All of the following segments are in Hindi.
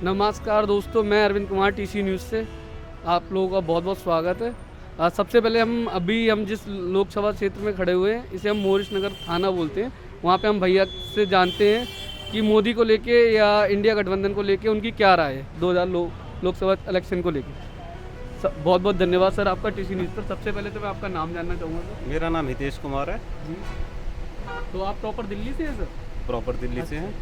नमस्कार दोस्तों, मैं अरविंद कुमार टीसी न्यूज़ से आप लोगों का बहुत बहुत स्वागत है। सबसे पहले हम जिस लोकसभा क्षेत्र में खड़े हुए हैं इसे हम मोरिश नगर थाना बोलते हैं। वहाँ पे हम भैया से जानते हैं कि मोदी को लेके या इंडिया गठबंधन को लेके उनकी क्या राय है 2000 लोकसभा इलेक्शन को लेके। बहुत बहुत धन्यवाद सर आपका टीसी न्यूज़ पर। सबसे पहले तो मैं आपका नाम जानना चाहूँगा सर। मेरा नाम हितेश कुमार है जी, तो आप प्रॉपर दिल्ली से हैं सर? प्रॉपर दिल्ली से हैं।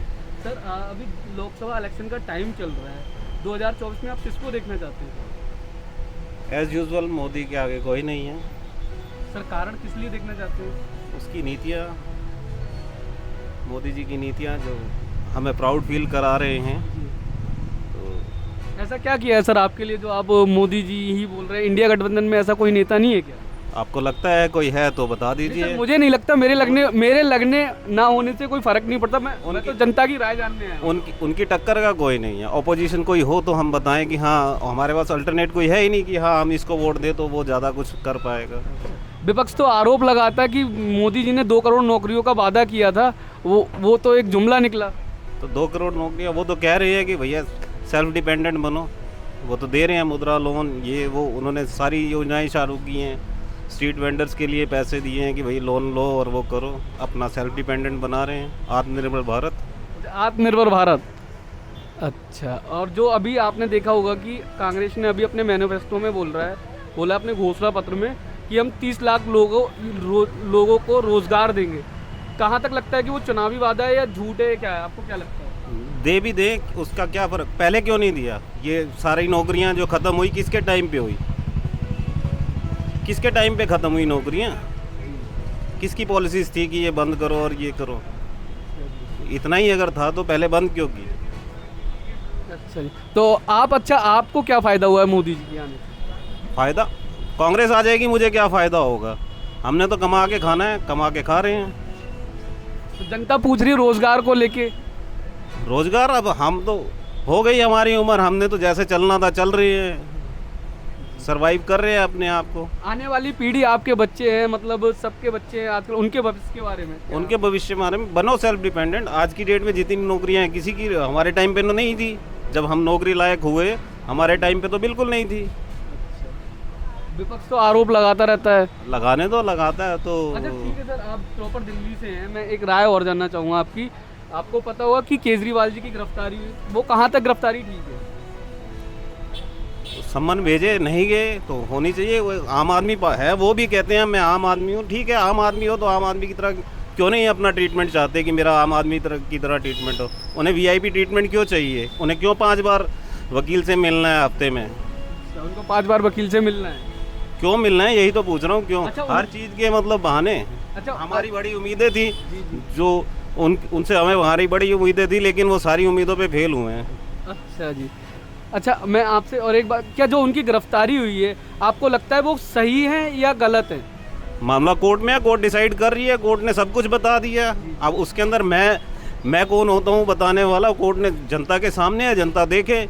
सर अभी लोकसभा इलेक्शन का टाइम चल रहा है, 2024 में आप किसको देखना चाहते हैं? एज़ यूजुअल मोदी के आगे कोई नहीं है। सर कारण किस लिए देखना चाहते हैं? उसकी नीतियाँ, मोदी जी की नीतियाँ जो हमें प्राउड फील करा रहे हैं। तो ऐसा क्या किया है सर आपके लिए जो आप मोदी जी ही बोल रहे हैं? इंडिया गठबंधन में ऐसा कोई नेता नहीं है क्या? आपको लगता है कोई है तो बता नहीं दीजिए। सर, मुझे नहीं लगता। मेरे लगने ना होने से कोई फर्क नहीं पड़ता। मैं तो जनता की राय जानने आया हूं। उनकी टक्कर का कोई नहीं है। ऑपोजिशन कोई हो तो हम बताएं कि हाँ हमारे पास अल्टरनेट कोई है ही नहीं कि हाँ हम इसको वोट दें तो वो ज़्यादा कुछ कर पाएगा। विपक्ष तो आरोप लगाता है कि मोदी जी ने 2 करोड़ नौकरियों का वादा किया था, वो तो एक जुमला निकला। तो 2 करोड़ नौकरियाँ वो तो कह रहे हैं कि भैया सेल्फ डिपेंडेंट बनो, वो तो दे रहे हैं मुद्रा लोन, ये वो उन्होंने सारी योजनाएं चालू की हैं। स्ट्रीट वेंडर्स के लिए पैसे दिए हैं कि भाई लोन लो और वो करो, अपना सेल्फ डिपेंडेंट बना रहे हैं। आत्मनिर्भर भारत। आत्मनिर्भर भारत, अच्छा। और जो अभी आपने देखा होगा कि कांग्रेस ने अभी अपने मैनिफेस्टो में बोला अपने घोषणा पत्र में कि हम 30 लाख लोगों को रोजगार देंगे। कहाँ तक लगता है कि वो चुनावी वादा है या झूठ है, क्या है, आपको क्या लगता है? दे भी दे, उसका क्या फ़र्क, पहले क्यों नहीं दिया? ये सारी नौकरियां जो ख़त्म हुई किसके टाइम पे हुई? किसके टाइम पे ख़त्म हुई नौकरियां? किसकी पॉलिसीज़ थी कि ये बंद करो और ये करो? इतना ही अगर था तो पहले बंद क्यों की? अच्छा जी, तो आपको क्या फ़ायदा हुआ है मोदी जी के आने से? फ़ायदा कांग्रेस आ जाएगी, मुझे क्या फ़ायदा होगा? हमने तो कमा के खाना है, कमा के खा रहे हैं। तो जनता पूछ रही है रोजगार को लेके। रोज़गार अब हम तो हो गई हमारी उम्र, हमने तो जैसे चलना था चल रही है, सरवाइव कर रहे हैं अपने आप को। आने वाली पीढ़ी आपके बच्चे हैं, मतलब सबके बच्चे हैं आजकल, उनके भविष्य के बारे में उनके भविष्य के बारे में बनो सेल्फ डिपेंडेंट। आज की डेट में जितनी नौकरियां हैं किसी की हमारे टाइम पे तो नहीं थी। जब हम नौकरी लायक हुए हमारे टाइम पे तो बिल्कुल नहीं थी। विपक्ष तो आरोप लगाता रहता है। लगाने दो, लगाता है तो। अच्छा ठीक है सर, आप प्रॉपर दिल्ली से हैं, मैं एक राय और जानना चाहूँगा आपकी। आपको पता होगा कि केजरीवाल जी की गिरफ्तारी हुई, वो कहाँ तक गिरफ्तारी ठीक है? सम्मन भेजे नहीं गए तो होनी चाहिए। वो आम आदमी है, वो भी कहते हैं मैं आम आदमी हूँ। ठीक है, आम आदमी हो तो आम आदमी की तरह क्यों नहीं अपना ट्रीटमेंट चाहते कि मेरा आम आदमी की तरह ट्रीटमेंट हो? उन्हें वीआईपी ट्रीटमेंट क्यों चाहिए? उन्हें क्यों 5 बार वकील से मिलना है हफ्ते में? उनको 5 बार वकील से मिलना है, क्यों मिलना है? यही तो पूछ रहा हूँ क्यों? अच्छा, हर चीज़ के मतलब बहाने। अच्छा हमारी बड़ी उम्मीदें थी जो उनसे हमें हमारी बड़ी उम्मीदें थी, लेकिन वो सारी उम्मीदों पे फेल हुए हैं। अच्छा जी। अच्छा, मैं आपसे और एक बात, क्या जो उनकी गिरफ्तारी हुई है आपको लगता है वो सही है या गलत है? मामला कोर्ट में है, कोर्ट डिसाइड कर रही है, कोर्ट ने सब कुछ बता दिया। अब उसके अंदर मैं कौन होता हूँ बताने वाला? कोर्ट ने जनता के सामने है, जनता देखे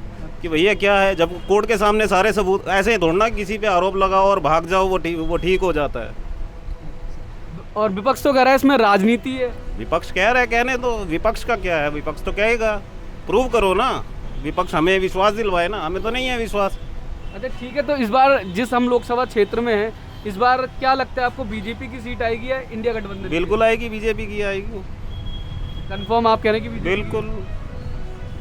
कि भैया क्या है। जब कोर्ट के सामने सारे सबूत, ऐसे थोड़ा किसी पे आरोप लगाओ और भाग जाओ वो ठीक हो जाता है। और विपक्ष तो कह रहा है इसमें राजनीति है। विपक्ष कह रहा है, कहने तो विपक्ष का क्या है? विपक्ष तो कहेगा, प्रूव करो ना। विपक्ष हमें विश्वास दिलवाए ना, हमें तो नहीं है विश्वास। अच्छा ठीक है, तो इस बार जिस हम लोकसभा क्षेत्र में हैं, इस बार क्या लगता है आपको, बीजेपी की सीट आएगी या इंडिया गठबंधन? बिल्कुल आएगी, बीजेपी की आएगी। कंफर्म आप कह रहे हैं कि BJP? बिल्कुल।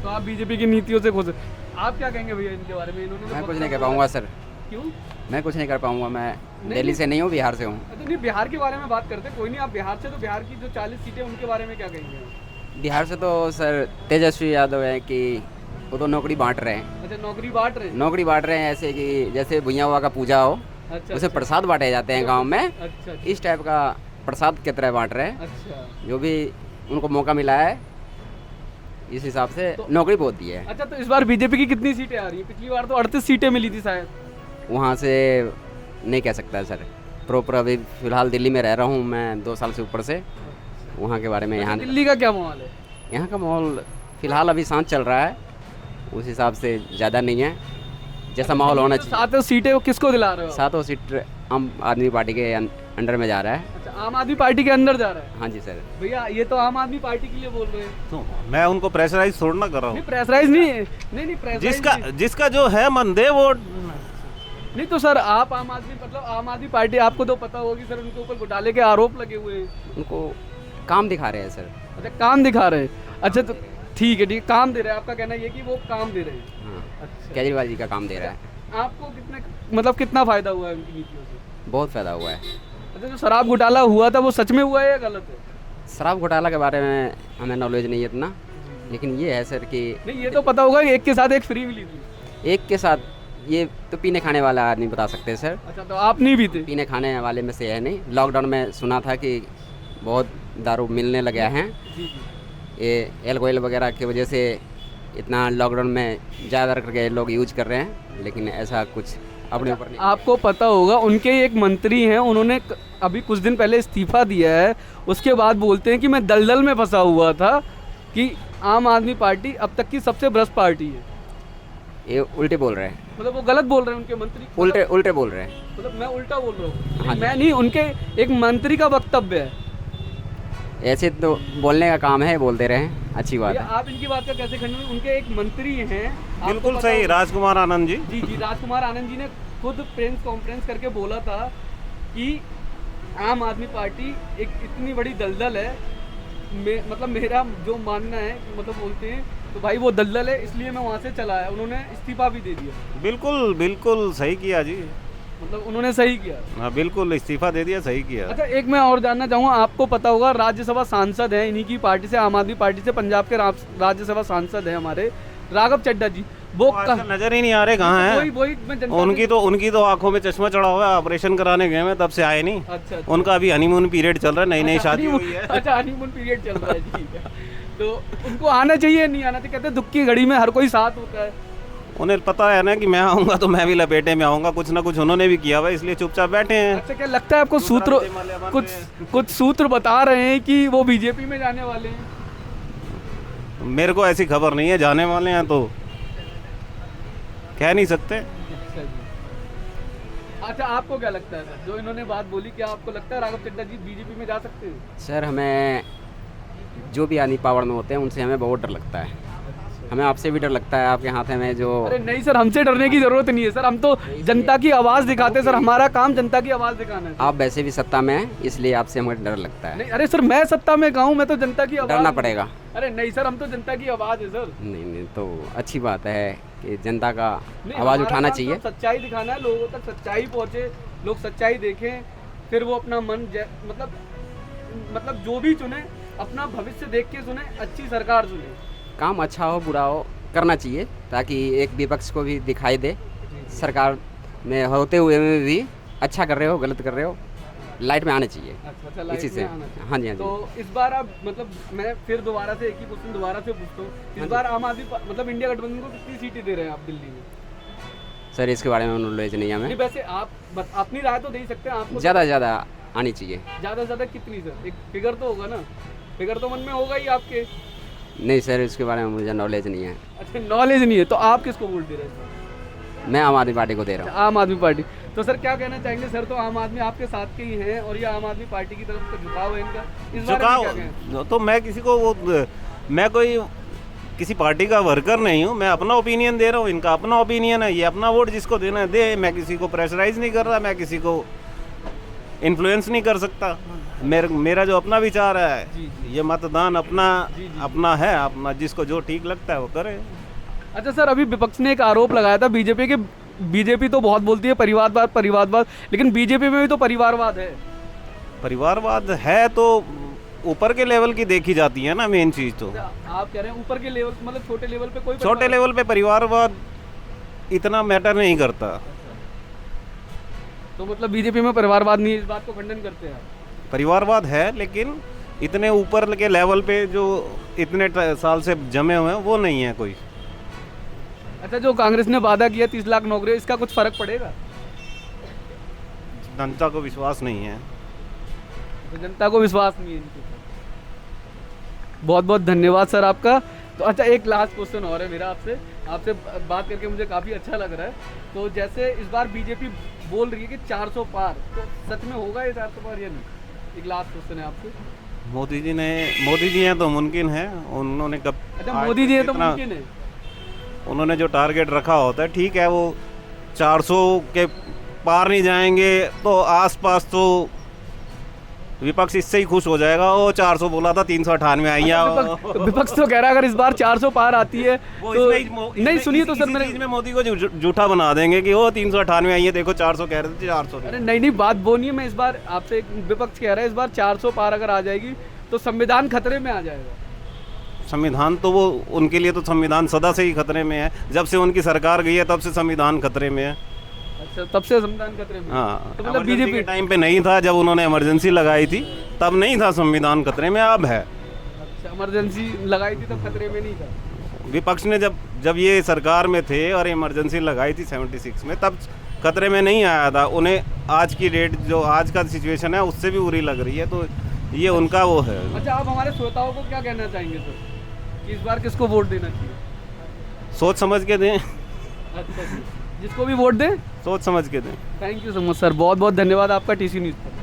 तो आप बीजेपी की नीतियों से खुश हैं। आप क्या कहेंगे भैया इनके बारे में? इन्होंने मैं कुछ नहीं कर पाऊंगा सर। क्यों? मैं कुछ नहीं कर पाऊंगा। मैं दिल्ली से नहीं हूँ, बिहार से हूँ। अच्छा नहीं, बिहार के बारे में बात करते हैं। कोई नहीं, आप बिहार से, तो बिहार की जो 40 सीटें उनके बारे में क्या कहेंगे? बिहार से तो सर तेजस्वी यादव है कि वो तो नौकरी बांट रहे हैं। अच्छा, नौकरी बांट रहे हैं। नौकरी बांट रहे हैं ऐसे कि जैसे भुइयाँ हुआ का पूजा हो, अच्छा उसे प्रसाद बांटे जाते हैं गाँव में, अच्छा इस टाइप का प्रसाद की तरह बांट रहे हैं। अच्छा जो भी उनको मौका मिला है इस हिसाब से नौकरी बहुत दी है। अच्छा, तो इस बार बीजेपी की कितनी सीटें आ रही हैं? पिछली बार तो 38 सीटें मिली थी शायद। वहाँ से नहीं कह सकता सर, प्रॉपर अभी फ़िलहाल दिल्ली में रह रहा हूँ मैं 2 साल से ऊपर से। वहाँ के बारे में यहाँ दिल्ली का क्या माहौल है? यहाँ का माहौल फ़िलहाल अभी शांत चल रहा है, उस हिसाब से ज़्यादा नहीं है जैसा माहौल होना चाहिए। 7 सीटें वो किसको दिला रहे हो? 7 सीट आम आदमी पार्टी के अंडर में जा रहा है। अच्छा, आम आदमी पार्टी के अंदर जा रहा है। हाँ जी सर। भैया ये तो आम आदमी पार्टी के लिए बोल रहे हैं। तो मैं उनको प्रेशराइज थोड़ा ना कर रहा नहीं हूँ। प्रेशराइज नहीं है, नहीं प्रेशराइज जिसका जो है मन दे वो। नहीं तो सर आप आम आदमी मतलब आम आदमी पार्टी, आपको तो पता होगी सर उनके ऊपर घोटाले के आरोप लगे हुए हैं। उनको काम दिखा रहे हैं सर। अच्छा काम दिखा रहे हैं। अच्छा तो ठीक है, काम दे रहे हैं, आपका कहना ये कि वो काम दे रहे हैं। हाँ, अच्छा केजरीवाल जी का काम दे रहा है। आपको कितने मतलब कितना फायदा हुआ है उनकी नीतियों से? बहुत फ़ायदा हुआ है। अच्छा जो शराब घोटाला हुआ था वो सच में हुआ है या गलत है? शराब घोटाला के बारे में हमें नॉलेज नहीं है इतना, लेकिन ये है सर कि नहीं ये तो पता होगा कि एक के साथ एक फ्री मिली थी। एक के साथ ये तो पीने खाने वाला आदमी बता सकते हैं सर। अच्छा तो आप नहीं पीते? पीने खाने वाले में से है नहीं। लॉकडाउन में सुना था कि बहुत दारू मिलने लगे हैं। जी जी। ये एल्कोहल वगैरह की वजह से इतना लॉकडाउन में ज़्यादा करके लोग यूज कर रहे हैं, लेकिन ऐसा कुछ अपने ऊपर नहीं। आपको पता होगा उनके एक मंत्री हैं, उन्होंने अभी कुछ दिन पहले इस्तीफा दिया है। उसके बाद बोलते हैं कि मैं दलदल में फंसा हुआ था कि आम आदमी पार्टी अब तक की सबसे भ्रष्ट पार्टी है। ये उल्टे बोल रहे हैं। मतलब वो गलत बोल रहे हैं उनके मंत्री। उल्टे बोल रहे हैं। मतलब मैं उल्टा बोल रहा हूँ? हाँ। मैं नहीं, उनके एक मंत्री का वक्तव्य है। ऐसे तो बोलने का काम है, बोलते रहे, अच्छी बात भैया है। आप इनकी बात का कैसे खंडन? उनके एक मंत्री हैं, आपको बिल्कुल पता सही, होगा। राजकुमार आनंद जी। जी जी, राजकुमार आनंद जी ने खुद प्रेस कॉन्फ्रेंस करके बोला था कि आम आदमी पार्टी एक इतनी बड़ी दलदल है। मतलब मेरा जो मानना है, मतलब बोलते हैं तो भाई वो दलदल है, इसलिए मैं वहाँ से चला आया। उन्होंने इस्तीफा भी दे दिया। बिल्कुल बिल्कुल सही किया जी। मतलब उन्होंने सही किया। हाँ बिल्कुल, इस्तीफा दे दिया, सही किया। अच्छा एक मैं और जानना चाहूँगा, आपको पता होगा राज्यसभा सांसद हैं इन्हीं की पार्टी से, आम आदमी पार्टी से, पंजाब के राज्यसभा सांसद हैं हमारे राघव चड्ढा जी। वो आजकल नजर ही नहीं आ रहे कहाँ हैं। वही मैं जनता उनकी तो आंखों में चश्मा चढ़ा हुआ है, ऑपरेशन कराने गए हैं तब से आए नहीं। अच्छा उनका अभी हनीमून पीरियड चल रहा है, नई नई शादी हुई है। अच्छा हनीमून पीरियड चल रहा है, ठीक है। तो उनको आना चाहिए नहीं आना चाहिए? कहते हैं दुख की घड़ी में हर कोई साथ होता है। उन्हें पता है ना कि मैं आऊंगा तो मैं भी लपेटे में आऊंगा, कुछ ना कुछ उन्होंने भी किया हुआ है, इसलिए चुपचाप बैठे हैं। अच्छा क्या लगता है आपको सूत्र, कुछ सूत्र बता रहे हैं कि वो बीजेपी में जाने वाले हैं? मेरे को ऐसी खबर नहीं है, जाने वाले हैं तो कह नहीं सकते। अच्छा जी। अच्छा आपको क्या लगता है सर, जो इन्होंने बात बोली, क्या आपको लगता है राघव चड्ढा जी बीजेपी में जा सकते हैं? सर हमें जो भी आदमी पावर में होते हैं उनसे हमें बहुत डर लगता है। हमें आपसे भी डर लगता है, आपके हाथ में जो। अरे नहीं सर, हमसे डरने की जरूरत नहीं है सर, हम तो जनता की आवाज़ दिखाते हैं सर, हमारा काम जनता की आवाज़ दिखाना है। आप वैसे भी सत्ता में हैं, इसलिए आपसे हमें डर लगता है। नहीं अरे सर मैं सत्ता में कहूँ, मैं तो जनता की आवाज़। डरना पड़ेगा। अरे नहीं सर, हम तो जनता की आवाज़ है सर। नहीं तो अच्छी बात है कि जनता का नहीं, आवाज़ हमारा उठाना काम चाहिए। तो सच्चाई दिखाना है, लोगों तक सच्चाई पहुँचे, लोग सच्चाई देखें, फिर वो अपना मन मतलब जो भी चुने अपना भविष्य देख के चुने, अच्छी सरकार चुने। काम अच्छा हो बुरा हो करना चाहिए, ताकि एक विपक्ष को भी दिखाई दे सरकार में होते हुए में भी अच्छा कर रहे हो गलत कर रहे हो, लाइट में आने चाहिए। अच्छा इसी से। हाँ जी हाँ जी। तो इस बार आप मतलब मैं फिर दोबारा से एक ही क्वेश्चन दोबारा से पूछता हूँ, इस बार आम आदमी मतलब इंडिया गठबंधन को कितनी सीटें दे रहे हैं आप दिल्ली में? सर इसके बारे में नॉलेज नहीं है नहीं हमें। वैसे आप अपनी राय तो दे ही सकते हैं। आपको ज़्यादा आनी चाहिए। ज़्यादा से ज़्यादा कितनी सर? एक फिगर तो होगा ना, फिगर तो मन में होगा ही आपके। नहीं सर इसके बारे में मुझे नॉलेज नहीं है। अच्छा नॉलेज नहीं है, तो आप किसको वोट दे रहे हैं सर? मैं आम आदमी पार्टी को दे रहा हूँ। आम आदमी पार्टी। तो सर क्या कहना चाहेंगे सर, तो आम आदमी आपके साथ के ही हैं और ये आम आदमी पार्टी की तरफ से झुकाव है इनका, इस बारे में क्या कहें? तो मैं किसी को मैं कोई किसी पार्टी का वर्कर नहीं हूँ, मैं अपना ओपिनियन दे रहा हूँ, इनका अपना ओपिनियन है, ये अपना वोट जिसको देना है दे। मैं किसी को प्रेशराइज नहीं कर रहा, मैं किसी को इन्फ्लुएंस नहीं कर सकता। मेरा जो अपना विचार है, ये मतदान अपना है, अपना जिसको जो ठीक लगता है वो करे। अच्छा सर अभी विपक्ष ने एक आरोप लगाया था बीजेपी के, बीजेपी तो बहुत बोलती है परिवारवाद, लेकिन बीजेपी में भी तो परिवारवाद है। परिवारवाद है तो ऊपर के लेवल की देखी जाती है ना, मेन चीज तो। आप कह रहे हैं ऊपर के लेवल मतलब छोटे लेवल पे कोई छोटे लेवल पे परिवारवाद इतना मैटर नहीं करता। तो मतलब बीजेपी में परिवारवाद नहीं है, इस बात को खंडन करते हैं? परिवारवाद है लेकिन इतने ऊपर के लेवल पे जो इतने साल से जमे हुए हैं वो नहीं है कोई। अच्छा जो कांग्रेस ने वादा किया 30 लाख नौकरी, इसका कुछ फर्क पड़ेगा? जनता को विश्वास नहीं है। तो जनता को विश्वास नहीं है इनके ऊपर। बहुत बहुत धन्यवाद सर आपका। तो अच्छा, एक लास्ट क्वेश्चन और है मेरा आपसे बात करके मुझे काफ़ी अच्छा लग रहा है। तो जैसे इस बार बीजेपी बोल रही है कि 400 पार, तो सच में होगा ये 400 पार या नहीं? एक लास्ट क्वेश्चन है आपसे। मोदी जी हैं तो मुमकिन है, उन्होंने कब अच्छा, आज मोदी जी है तो इतना- मुमकिन है। उन्होंने जो टारगेट रखा होता है ठीक है, वो 400 के पार नहीं जाएंगे तो आसपास तो विपक्ष इससे ही खुश हो जाएगा। वो 400 बोला था, 398 आई है। विपक्ष तो कह रहा है अगर इस बार 400 पार आती है वो तो इसमें- नहीं, सुनिए तो सर, इसी मैंने चीज़ में मोदी को झूठा बना देंगे कि वो 398 आई है, देखो 400 कह रहे थे, 400 अरे नहीं, बात वो नहीं है। मैं इस बार आपसे विपक्ष कह रहा है इस बार 400 पार अगर आ जाएगी तो संविधान खतरे में आ जाएगा। संविधान तो वो उनके लिए तो संविधान सदा से ही खतरे में है। जब से उनकी सरकार गई है तब से संविधान खतरे में है। अच्छा, तब से संविधान खतरे में। हाँ, तो मतलब इमरजेंसी बीजेपी के टाइम पे नहीं था, जब उन्होंने इमरजेंसी लगाई थी तब नहीं था संविधान खतरे में, अब है। अच्छा, इमरजेंसी लगाई थी तब खतरे में नहीं था। विपक्ष ने जब ये सरकार में थे और इमरजेंसी लगाई थी 76 में, तब खतरे में नहीं आया था। उन्हें आज की डेट जो आज का सिचुएशन है उससे भी बुरी लग रही है, तो ये उनका वो है। अच्छा, आप हमारे श्रोताओं को क्या कहना चाहेंगे सर कि इस बार किसको वोट देना चाहिए? सोच समझ के दें, अच्छा जी, जिसको भी वोट दें सोच समझ के दें। Thank you so much sir, बहुत बहुत धन्यवाद आपका टीसी न्यूज़ पर।